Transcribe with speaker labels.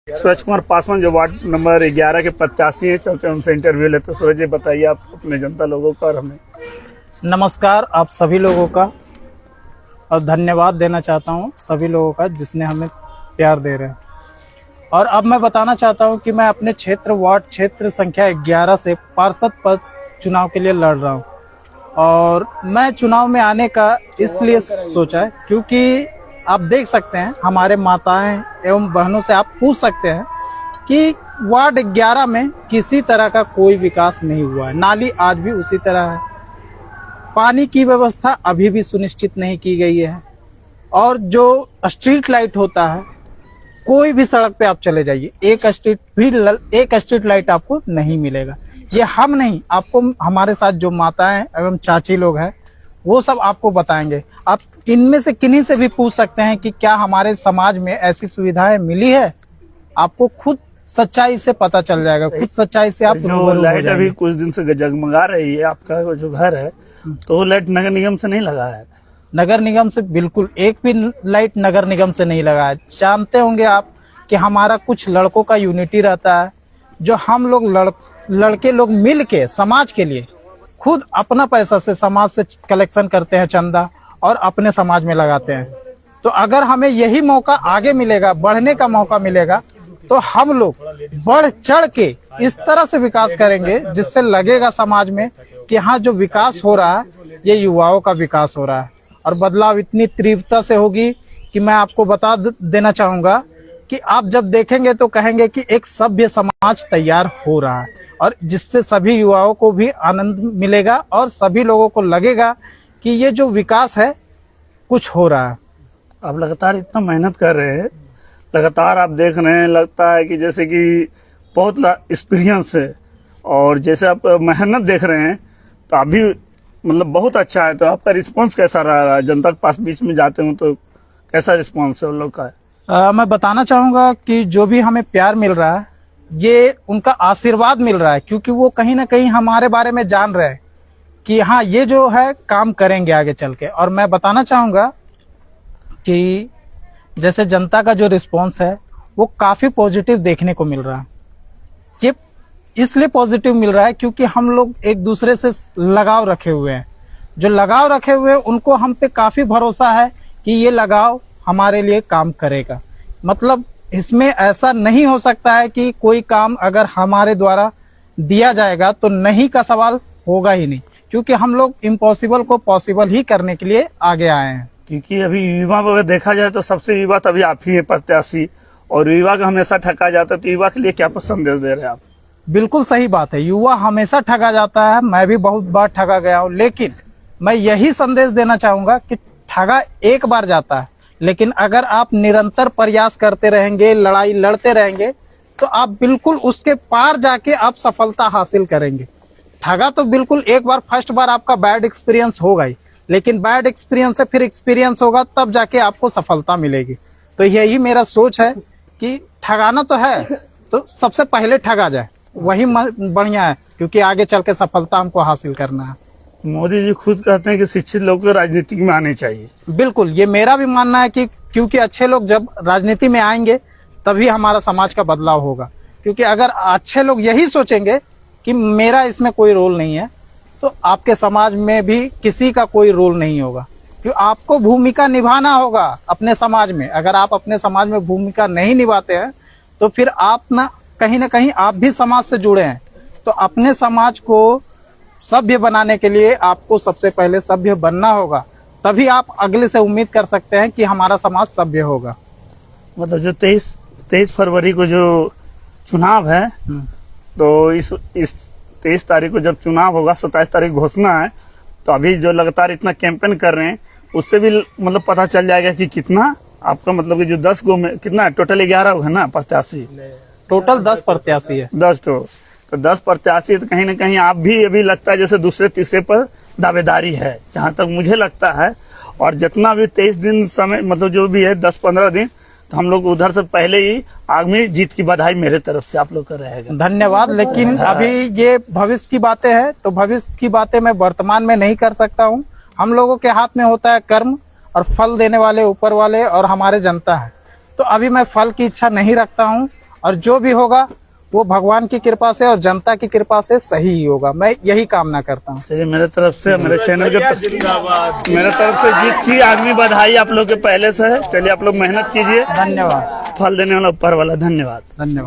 Speaker 1: सूरज कुमार पासवान जो ward number 11 के प्रत्याशी हैं, चलते हैं उनसे इंटरव्यू लेते हैं। सूरज जी बताइए आप अपने जनता लोगों का और हमें।
Speaker 2: नमस्कार आप सभी लोगों का, और धन्यवाद देना चाहता हूं सभी लोगों का जिसने हमें प्यार दे रहे हैं। और अब मैं बताना चाहता हूं कि मैं अपने क्षेत्र वार्ड क्षेत्र संख्या 11 से पार्षद पद चुनाव के लिए लड़ रहा हूं। और मैं चुनाव में आने का इसलिए सोचा है क्योंकि आप देख सकते हैं हमारे माताएं एवं बहनों से आप पूछ सकते हैं कि वार्ड 11 में किसी तरह का कोई विकास नहीं हुआ है। नाली आज भी उसी तरह है, पानी की व्यवस्था अभी भी सुनिश्चित नहीं की गई है, और जो स्ट्रीट लाइट होता है कोई भी सड़क पे आप चले जाइए एक स्ट्रीट लाइट आपको नहीं मिलेगा। ये हम नहीं, आपको हमारे साथ जो माताएं एवं चाची लोग हैं वो सब आपको बताएंगे। आप इनमें से किन्हीं से भी पूछ सकते हैं कि क्या हमारे समाज में ऐसी सुविधाएं मिली है, आपको खुद सच्चाई से पता चल जाएगा, खुद सच्चाई से आप
Speaker 1: जो लाइट अभी कुछ दिन से जगमगा रही है, आपका जो घर है तो वो लाइट नगर निगम से नहीं लगा है?
Speaker 2: नगर निगम से बिल्कुल एक भी लाइट नगर निगम से नहीं लगा है। जानते होंगे आप कि हमारा कुछ लड़कों का यूनिटी रहता है, जो हम लोग लड़के लोग मिल के समाज के लिए खुद अपना पैसा से समाज से कलेक्शन करते हैं चंदा, और अपने समाज में लगाते हैं। तो अगर हमें यही मौका आगे मिलेगा, बढ़ने का मौका मिलेगा, तो हम लोग बढ़ चढ़ के इस तरह से विकास करेंगे जिससे लगेगा समाज में कि हाँ जो विकास हो रहा है ये युवाओं का विकास हो रहा है। और बदलाव इतनी तीव्रता से होगी कि मैं आपको बता देना चाहूंगा कि आप जब देखेंगे तो कहेंगे कि एक सभ्य समाज तैयार हो रहा है, और जिससे सभी युवाओं को भी आनंद मिलेगा और सभी लोगों को लगेगा कि ये जो विकास है कुछ हो रहा है।
Speaker 1: आप लगातार इतना मेहनत कर रहे हैं, लगातार आप देख रहे हैं, लगता है कि जैसे कि बहुत एक्सपीरियंस है, और जैसे आप मेहनत देख रहे हैं तो अभी मतलब बहुत अच्छा है। तो आपका रिस्पांस कैसा रहा? जनता के पास बीच में जाते हो तो कैसा रिस्पांस है उन लोग का?
Speaker 2: मैं बताना चाहूंगा कि जो भी हमें प्यार मिल रहा है ये उनका आशीर्वाद मिल रहा है, क्योंकि वो कहीं ना कहीं हमारे बारे में जान रहे हैं कि हाँ ये जो है काम करेंगे आगे चल के। और मैं बताना चाहूंगा कि जैसे जनता का जो रिस्पांस है वो काफी पॉजिटिव देखने को मिल रहा है। ये इसलिए पॉजिटिव मिल रहा है क्योंकि हम लोग एक दूसरे से लगाव रखे हुए हैं। जो लगाव रखे हुए हैं उनको हम पे काफी भरोसा है कि ये लगाव हमारे लिए काम करेगा। मतलब इसमें ऐसा नहीं हो सकता है कि कोई काम अगर हमारे द्वारा दिया जाएगा तो नहीं का सवाल होगा ही नहीं, क्योंकि हम लोग इम्पॉसिबल को पॉसिबल ही करने के लिए आगे आए हैं।
Speaker 1: क्योंकि अभी युवा अगर देखा जाए तो सबसे युवा तभी आप ही है प्रत्याशी, और युवा का हमेशा ठगा जाता है। तो युवा के लिए क्या संदेश दे रहे हैं आप?
Speaker 2: बिल्कुल सही बात है, युवा हमेशा ठगा जाता है, मैं भी बहुत बार ठगा गया हूँ। लेकिन मैं यही संदेश देना चाहूंगा कि ठगा एक बार जाता है, लेकिन अगर आप निरंतर प्रयास करते रहेंगे, लड़ाई लड़ते रहेंगे, तो आप बिल्कुल उसके पार जाके आप सफलता हासिल करेंगे। ठगा तो बिल्कुल एक बार फर्स्ट बार आपका बैड एक्सपीरियंस होगा ही, लेकिन बैड एक्सपीरियंस से फिर एक्सपीरियंस होगा, तब जाके आपको सफलता मिलेगी। तो यही मेरा सोच है कि ठगाना तो है तो सबसे पहले ठगा जाए, वही बढ़िया है, क्योंकि आगे चल के सफलता हमको हासिल करना है।
Speaker 1: मोदी जी खुद कहते हैं कि शिक्षित लोग को राजनीति में आने चाहिए।
Speaker 2: बिल्कुल, ये मेरा भी मानना है कि क्योंकि अच्छे लोग जब राजनीति में आएंगे तभी हमारा समाज का बदलाव होगा। क्योंकि अगर अच्छे लोग यही सोचेंगे कि मेरा इसमें कोई रोल नहीं है, तो आपके समाज में भी किसी का कोई रोल नहीं होगा। क्यों आपको भूमिका निभाना होगा अपने समाज में। अगर आप अपने समाज में भूमिका नहीं निभाते हैं तो फिर आप ना कहीं आप भी समाज से जुड़े हैं। तो अपने समाज को सभ्य बनाने के लिए आपको सबसे पहले सभ्य बनना होगा, तभी आप अगले से उम्मीद कर सकते हैं कि हमारा समाज सभ्य होगा।
Speaker 1: मतलब जो 23 फरवरी को जो चुनाव है, तो इस 23 तारीख को जब चुनाव होगा, 27 तारीख घोषणा है, तो अभी जो लगातार इतना कैंपेन कर रहे हैं उससे भी मतलब पता चल जाएगा कि कितना आपका मतलब कि जो 10 गो में कितना टोटल 11 है ना प्रत्याशी,
Speaker 2: टोटल 10 प्रत्याशी है।
Speaker 1: 10 तो 10 प्रत्याशी, तो कहीं ना कहीं आप भी अभी लगता है जैसे दूसरे तीसरे पर दावेदारी है, जहां तक मुझे लगता है। और जितना भी 23 दिन समय मतलब जो भी है 10-15 दिन, तो हम लोग उधर से पहले ही आगामी जीत की बधाई मेरे तरफ से आप लोग का रहेगा।
Speaker 2: धन्यवाद। लेकिन अभी ये भविष्य की बातें हैं, तो भविष्य की बातें मैं वर्तमान में नहीं कर सकता हूँ। हम लोगों के हाथ में होता है कर्म, और फल देने वाले ऊपर वाले और हमारे जनता है। तो अभी मैं फल की इच्छा नहीं रखता हूँ, और जो भी होगा वो भगवान की कृपा से और जनता की कृपा से सही ही होगा। मैं यही कामना करता हूँ।
Speaker 1: चलिए मेरे तरफ से, मेरे चैनल के मेरे तरफ से जीत की आदमी बधाई आप लोग के पहले से है। चलिए आप लोग मेहनत कीजिए,
Speaker 2: धन्यवाद।
Speaker 1: फल देने वाला ऊपर वाला। धन्यवाद।
Speaker 2: धन्यवाद।